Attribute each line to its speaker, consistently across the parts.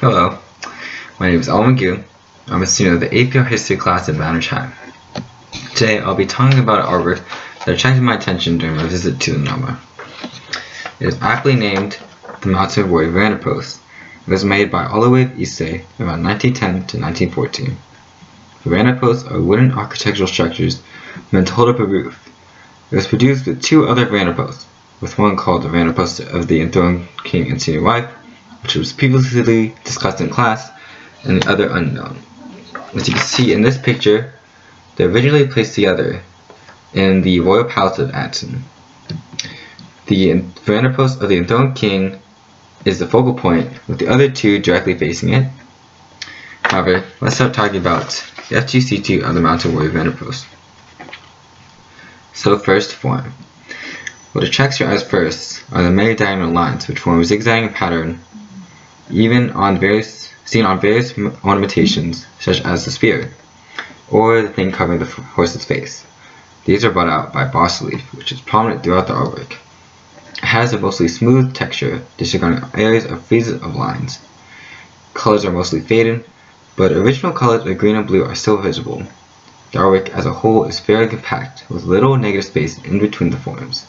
Speaker 1: Hello, my name is Elvin. I'm a student of the APR History class at Veranda. Today I'll be talking about an artwork that attracted my attention during my visit to the NOMA. It is aptly named the Mountain Warrior Veranda Post. It was made by Oliver Issei around 1910 to 1914. Veranda posts are wooden architectural structures meant to hold up a roof. It was produced with two other veranda posts, with one called the veranda post of the enthroned king and senior wife, which was previously discussed in class, and the other unknown. As you can see in this picture, they're originally placed together in the royal palace of Anson. The veranda post of the enthroned king is the focal point, with the other two directly facing it. However, let's start talking about the FGC2 of the Mountain Warrior veranda post. So first, form. What attracts your eyes first are the many diagonal lines which form a zigzagging pattern seen on various ornamentations such as the spear, or the thing covering the horse's face. These are brought out by bas relief, which is prominent throughout the artwork. It has a mostly smooth texture, disregarding areas of freezes of lines. Colors are mostly faded, but original colors of green and blue are still visible. The artwork as a whole is fairly compact, with little negative space in between the forms.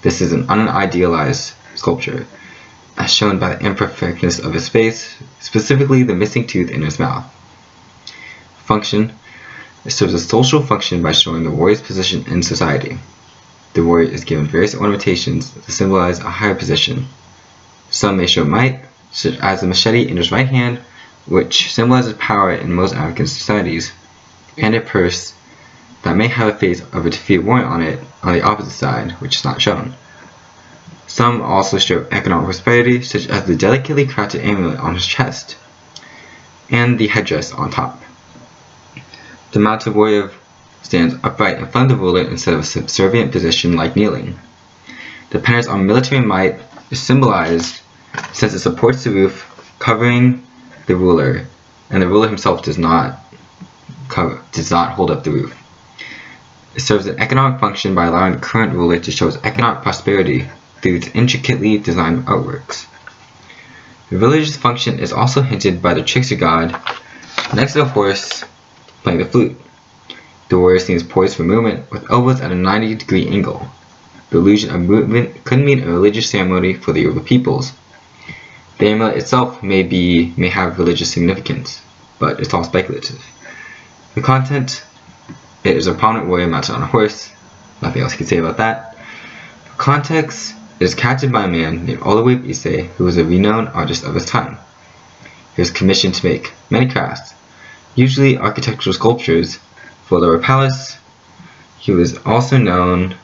Speaker 1: This is an unidealized sculpture, as shown by the imperfectness of his face, specifically the missing tooth in his mouth. Function. It serves a social function by showing the warrior's position in society. The warrior is given various ornamentations to symbolize a higher position. Some may show might, such as the machete in his right hand, which symbolizes power in most African societies, and a purse that may have a face of a defeated warrior on it on the opposite side, which is not shown. Some also show economic prosperity, such as the delicately crafted amulet on his chest, and the headdress on top. The mounted warrior stands upright in front of the ruler instead of a subservient position like kneeling. Dependence on military might is symbolized since it supports the roof, covering the ruler, and the ruler himself does not hold up the roof. It serves an economic function by allowing the current ruler to show his economic prosperity through its intricately designed artworks. The religious function is also hinted by the trickster god next to the horse playing the flute. The warrior seems poised for movement with elbows at a 90-degree angle. The illusion of movement could mean a religious ceremony for the Yoruba peoples. The amulet itself may have religious significance, but it's all speculative. The content: it is a prominent warrior mounted on a horse. Nothing else you can say about that. For context: it is crafted by a man named Oliver Issei, who was a renowned artist of his time. He was commissioned to make many crafts, usually architectural sculptures, for the royal palace. He was known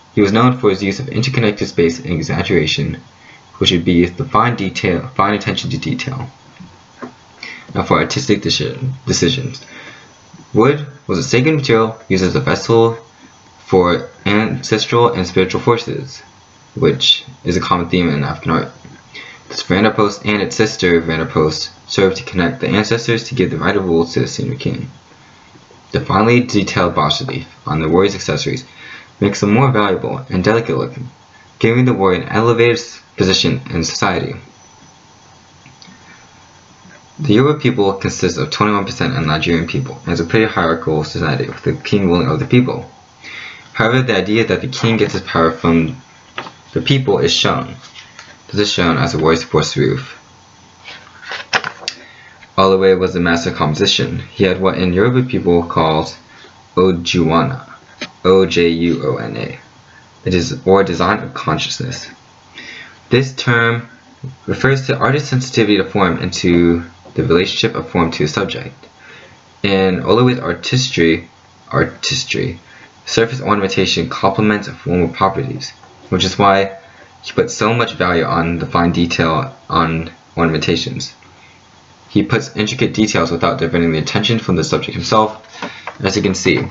Speaker 1: for his use of interconnected space and exaggeration, which would be the fine attention to detail. Now for artistic decisions. Wood was a sacred material used as a vessel for ancestral and spiritual forces, which is a common theme in African art. This veranda post and its sister veranda post serve to connect the ancestors to give the right of rule to the senior king. The finely detailed bas relief on the warrior's accessories makes them more valuable and delicate looking, giving the warrior an elevated position in society. The Yoruba people consists of 21% of Nigerian people and is a pretty hierarchical society with the king ruling over the people. However, the idea that the king gets his power from the people is shown. This is shown as the warrior supports the roof. Oluwe was a master of composition. He had what in Yoruba people calls ojuona, O-J-U-O-N-A. It is or design of consciousness. This term refers to artist's sensitivity to form and to the relationship of form to the subject. In Oluwe's artistry, surface ornamentation complements formal properties, which is why he puts so much value on the fine detail on ornamentations. He puts intricate details without diverting the attention from the subject himself, as you can see.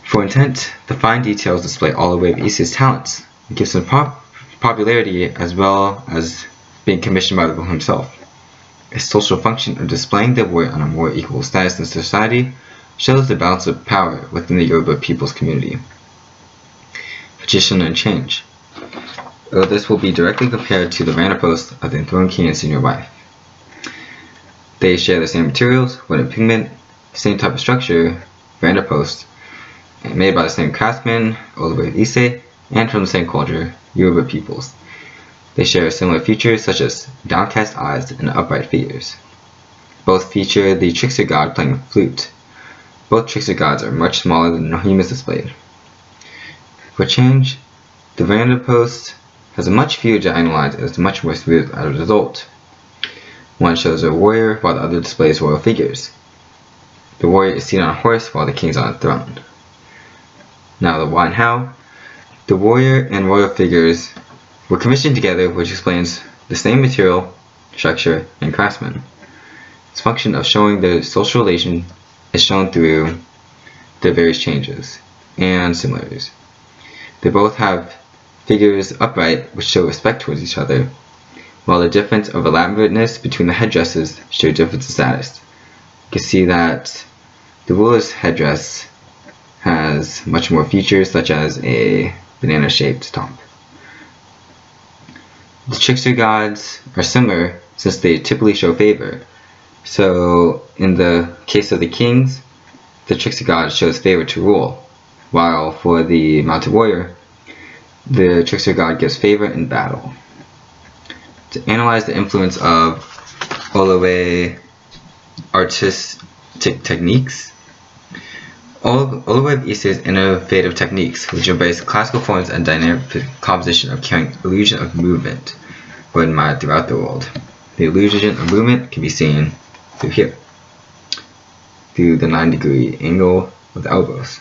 Speaker 1: For intent, the fine details display all the way of Issei's talents and gives him popularity as well as being commissioned by the ruler himself. A social function of displaying the warrior on a more equal status in society shows the balance of power within the Yoruba people's community. Magician and change. This will be directly compared to the Veranda post of the enthroned king and senior wife. They share the same materials, wood and pigment, same type of structure, Veranda post, and made by the same craftsmen, all the way to Ise, and from the same culture, Yoruba peoples. They share similar features such as downcast eyes and upright figures. Both feature the trickster god playing a flute. Both trickster gods are much smaller than the Nohimas displayed. For change, the Veranda post has a much fewer diagonal lines and is much more smooth as a result. One shows a warrior while the other displays royal figures. The warrior is seated on a horse while the king is on a throne. Now the why and how. The warrior and royal figures were commissioned together, which explains the same material, structure, and craftsmen. Its function of showing the social relation is shown through the various changes and similarities. They both have figures upright, which show respect towards each other, while the difference of elaborateness between the headdresses show difference in status. You can see that the ruler's headdress has much more features, such as a banana-shaped top. The trickster gods are similar since they typically show favor. So in the case of the kings, the trickster god shows favor to rule, while for the mounted warrior, the trickster god gives favor in battle. To analyze the influence of Olowe artistic techniques, Olowe of Ise's innovative techniques, which embrace classical forms and dynamic composition of carrying illusion of movement, were admired throughout the world. The illusion of movement can be seen through here, through the 9-degree angle of the elbows.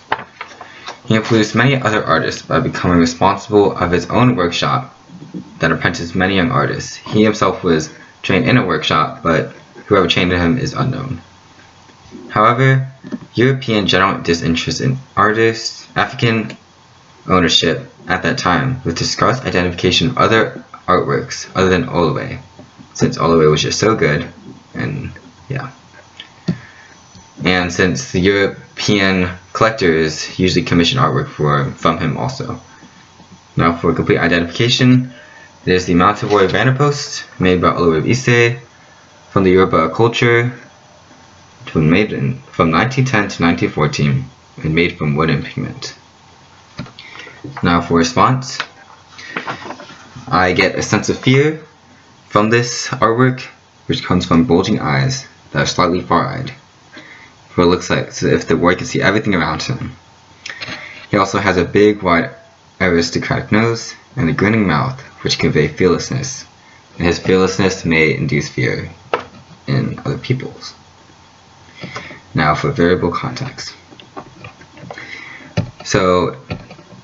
Speaker 1: He influenced many other artists by becoming responsible of his own workshop that apprenticed many young artists. He himself was trained in a workshop, but whoever trained him is unknown. However, European general disinterest in artists, African ownership at that time was to scarce identification of other artworks other than Olowe, since Olowe was just so good, and yeah. And since the European collectors usually commission artwork from him also. Now for complete identification, there's the mounted warrior Veranda post made by Olowe of Ise from the Yoruba culture, made from 1910 to 1914 and made from wood and pigment. Now for response, I get a sense of fear from this artwork, which comes from bulging eyes that are slightly far-eyed. What it looks like as if the warrior can see everything around him. He also has a big, wide, aristocratic nose and a grinning mouth, which convey fearlessness, and his fearlessness may induce fear in other peoples. Now for variable context. So,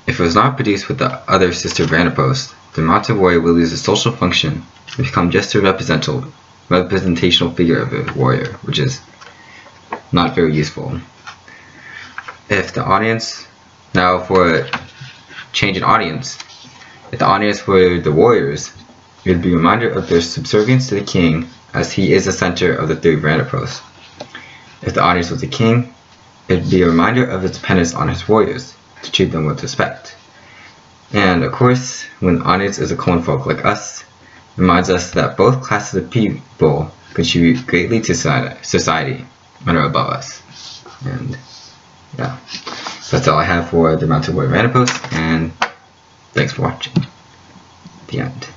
Speaker 1: if it was not produced with the other sister Veranda post, the mounted warrior will lose its social function and become just a representational figure of a warrior, which is not very useful. If the audience, now for change in audience, if the audience were the warriors, it would be a reminder of their subservience to the king, as he is the center of the third Veranda post. If the audience was the king, it would be a reminder of his dependence on his warriors, to treat them with respect. And of course, when the audience is a common folk like us, it reminds us that both classes of people contribute greatly to society and are above us. And yeah, that's all I have for the mounted warrior Veranda post, and thanks for watching. The end.